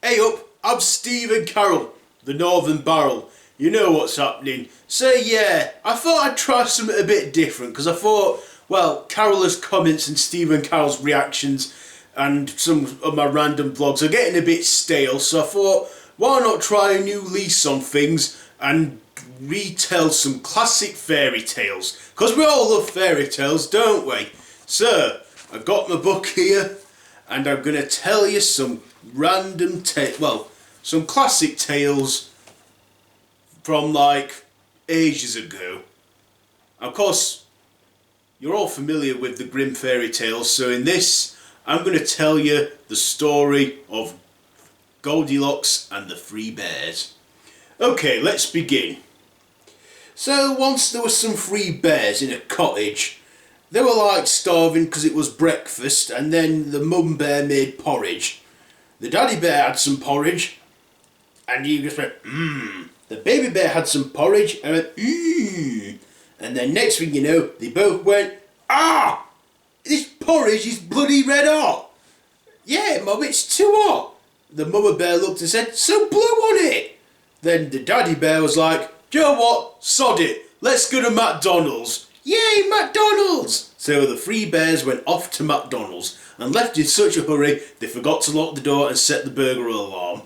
Hey up, I'm Stephen Carroll, the Northern Barrel. You know what's happening. So yeah, I thought I'd try something a bit different because I thought, well, Carol's comments and Stephen Carroll's reactions and some of my random vlogs are getting a bit stale, so I thought, why not try a new lease on things and retell some classic fairy tales? Because we all love fairy tales, don't we? So, I've got my book here and I'm going to tell you some random some classic tales from like ages ago. Of course, you're all familiar with the Grimm fairy tales, so in this I'm going to tell you the story of Goldilocks and the Three Bears. Okay, let's begin. So once there were some three bears in a cottage. They were like starving because it was breakfast, and then the mum bear made porridge. The daddy bear had some porridge and he just went mmm. The baby bear had some porridge and went mmm. And then next thing you know, they both went, ah! This porridge is bloody red hot. Yeah, mum, it's too hot. The mother bear looked and said, so blow on it. Then the daddy bear was like, you know what, sod it, let's go to McDonald's. Yay, McDonald's! So the three bears went off to McDonald's and left in such a hurry they forgot to lock the door and set the burglar alarm.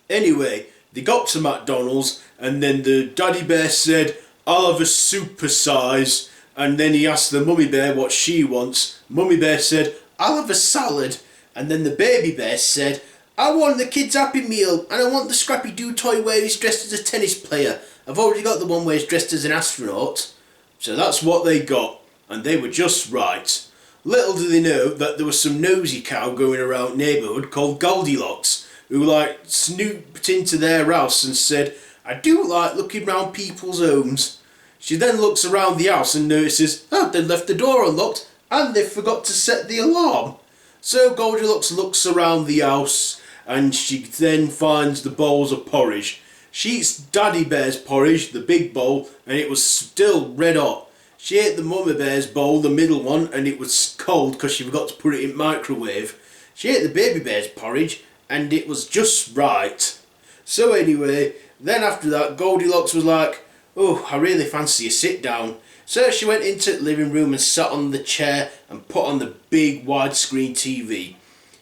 Anyway, they got to McDonald's and then the daddy bear said, I'll have a super size. And then he asked the mummy bear what she wants. Mummy bear said, I'll have a salad. And then the baby bear said, I want the kid's Happy Meal and I want the Scrappy Doo toy where he's dressed as a tennis player. I've already got the one where he's dressed as an astronaut. So that's what they got, and they were just right. Little do they know that there was some nosy cow going around neighbourhood called Goldielocks, who like snooped into their house and said, I do like looking round people's homes. She then looks around the house and notices, oh, they left the door unlocked and they forgot to set the alarm. So Goldilocks looks around the house and she then finds the bowls of porridge. She eats Daddy Bear's porridge, the big bowl, and it was still red hot. She ate the Mummy Bear's bowl, the middle one, and it was cold because she forgot to put it in microwave. She ate the Baby Bear's porridge and it was just right. So anyway, then after that Goldilocks was like, oh, I really fancy a sit down. So she went into the living room and sat on the chair and put on the big widescreen TV.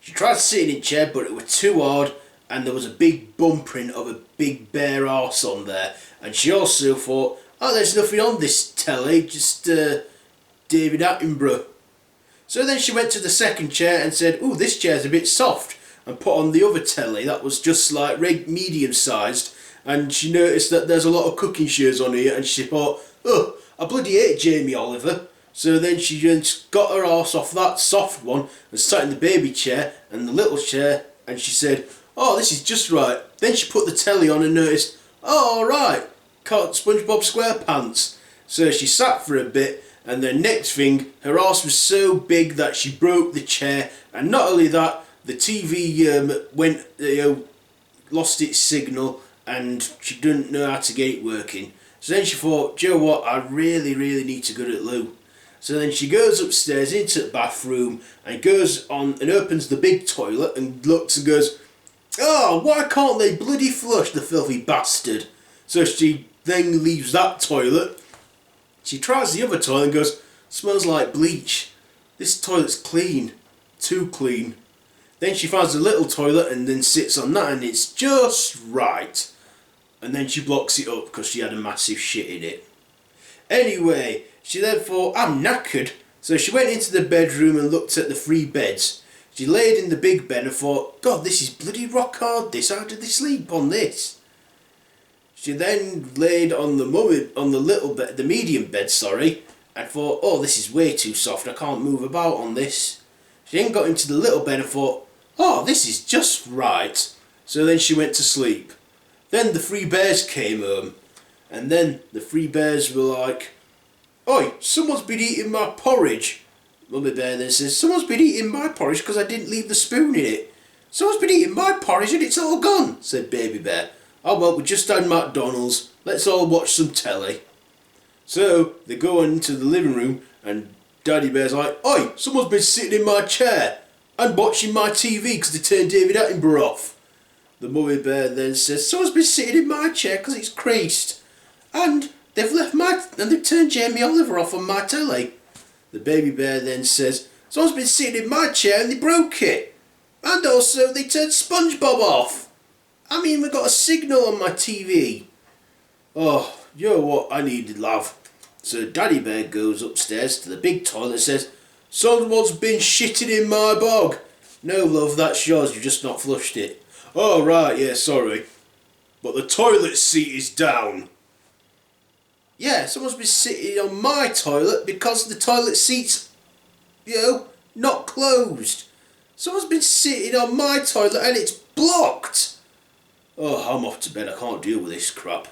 She tried sitting in chair but it was too hard and there was a big bum print of a big bear arse on there. And she also thought, oh, there's nothing on this telly, just David Attenborough. So then she went to the second chair and said, oh, this chair's a bit soft, and put on the other telly that was just like medium sized, and she noticed that there's a lot of cooking shows on here and she thought, oh, I bloody hate Jamie Oliver. So then she just got her arse off that soft one and sat in the baby chair and the little chair, and she said, oh, this is just right. Then she put the telly on and noticed, oh, alright, caught SpongeBob SquarePants. So she sat for a bit, and the next thing, her arse was so big that she broke the chair, and not only that, the TV lost its signal, and she didn't know how to get it working. So then she thought, do you know what, I really need to go to the loo. So then she goes upstairs into the bathroom, and goes on and opens the big toilet, and looks and goes, oh, why can't they bloody flush, the filthy bastard? So she then leaves that toilet. She tries the other toilet and goes, smells like bleach. This toilet's clean. Too clean. Then she finds a little toilet and then sits on that and it's just right. And then she blocks it up because she had a massive shit in it. Anyway, she then thought, I'm knackered. So she went into the bedroom and looked at the three beds. She laid in the big bed and thought, God, this is bloody rock hard, this. How did they sleep on this? She then laid on the little bed, the medium bed, and thought, oh, this is way too soft, I can't move about on this. She then got into the little bed and thought, oh, this is just right. So then she went to sleep. Then the three bears came home, and then the three bears were like, oi, someone's been eating my porridge. Mummy Bear then says, someone's been eating my porridge because I didn't leave the spoon in it. Someone's been eating my porridge and it's all gone, said Baby Bear. Oh well, we just had McDonald's, let's all watch some telly. So they go into the living room and Daddy Bear's like, oi, someone's been sitting in my chair. and watching my TV because they turned David Attenborough off. The mummy bear then says, someone's been sitting in my chair because it's creased. And they've turned Jamie Oliver off on my telly. The baby bear then says, someone's been sitting in my chair and they broke it. And also they turned SpongeBob off. I mean, we got a signal on my TV. Oh, you know what I needed, love. So Daddy Bear goes upstairs to the big toilet and says, someone's been shitting in my bog. No, love, that's yours, you've just not flushed it. Oh, right, yeah, sorry. But the toilet seat is down. Yeah, someone's been sitting on my toilet because the toilet seat's, not closed. Someone's been sitting on my toilet and it's blocked. Oh, I'm off to bed, I can't deal with this crap.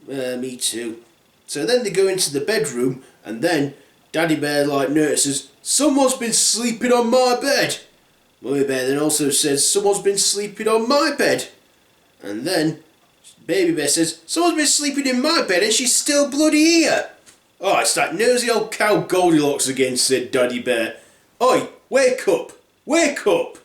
Me too. So then they go into the bedroom and then Daddy Bear notices, someone's been sleeping on my bed. Mummy Bear then also says, someone's been sleeping on my bed. And then Baby Bear says, someone's been sleeping in my bed and she's still bloody here. Oh, it's that nosy old cow Goldielocks again, said Daddy Bear. Oi, wake up, wake up.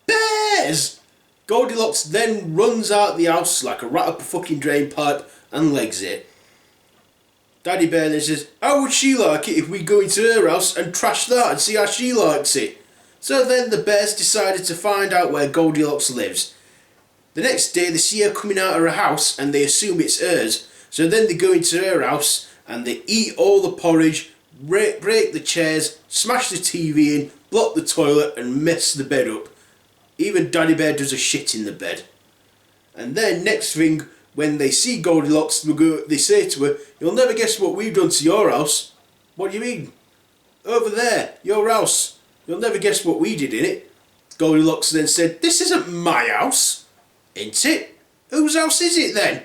Bears! Goldielocks then runs out the house like a rat up a fucking drain pipe and legs it. Daddy Bear then says, how would she like it if we go into her house and trash that and see how she likes it? So then the bears decided to find out where Goldielocks lives. The next day they see her coming out of her house and they assume it's hers. So then they go into her house and they eat all the porridge, break the chairs, smash the TV in, block the toilet and mess the bed up. Even Daddy Bear does a shit in the bed. And then next thing, when they see Goldielocks, they say to her, you'll never guess what we've done to your house. What do you mean? Over there, your house. You'll never guess what we did in it. Goldielocks then said, this isn't my house. Ain't it? Whose house is it then?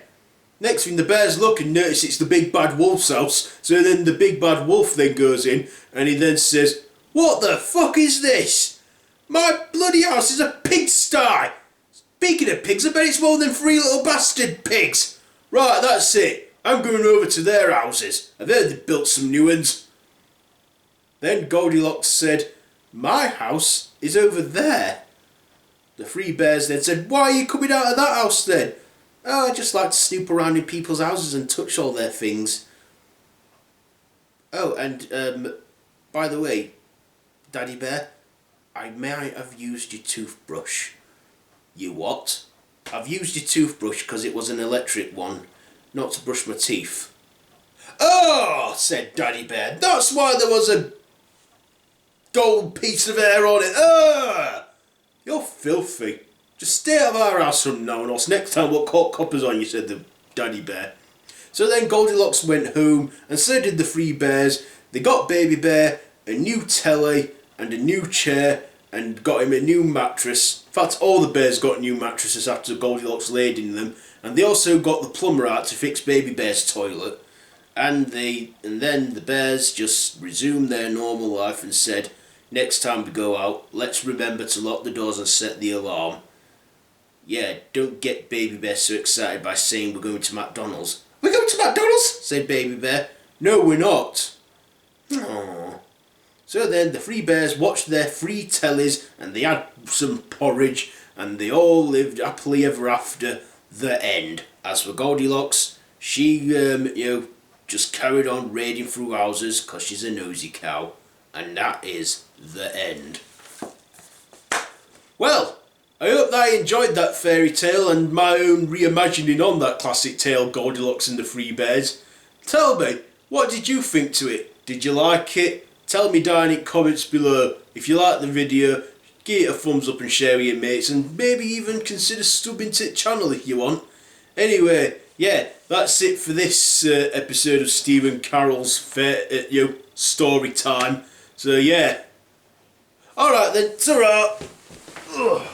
Next thing the bears look and notice it's the big bad wolf's house. So then the big bad wolf then goes in and he then says, what the fuck is this? My bloody house is a pigsty. Speaking of pigs, I bet it's more than 3 little bastard pigs. Right, that's it. I'm going over to their houses. I've heard they built some new ones. Then Goldielocks said, my house is over there. The 3 bears then said, why are you coming out of that house then? Oh, I just like to snoop around in people's houses and touch all their things. Oh, and by the way, Daddy Bear, I might have used your toothbrush. You what? I've used your toothbrush because it was an electric one, not to brush my teeth. Oh, said Daddy Bear, that's why there was a gold piece of hair on it. You're filthy. Just stay out of our house from now on, or else next time we'll call coppers on you, said the Daddy Bear. So then Goldielocks went home, and so did the 3 bears. They got Baby Bear a new telly and a new chair, and got him a new mattress. In fact, all the bears got new mattresses after Goldielocks laid in them, and they also got the plumber out to fix Baby Bear's toilet. And then the bears just resumed their normal life and said, next time we go out, let's remember to lock the doors and set the alarm. Yeah, don't get Baby Bear so excited by saying we're going to McDonald's. We're going to McDonald's? Said Baby Bear. No, we're not. Aww. So then the 3 bears watched their 3 tellies and they had some porridge and they all lived happily ever after. The end. As for Goldielocks, she, just carried on raiding through houses because she's a nosy cow. And that is the end. Well, I hope that you enjoyed that fairy tale and my own reimagining on that classic tale, Goldielocks and the 3 bears. Tell me, what did you think to it? Did you like it? Tell me down in comments below. If you like the video, give it a thumbs up and share with your mates, and maybe even consider subbing to the channel if you want. Anyway, yeah, that's it for this episode of Stephen Carroll's story time. So yeah. Alright then, ta-ra! Ugh.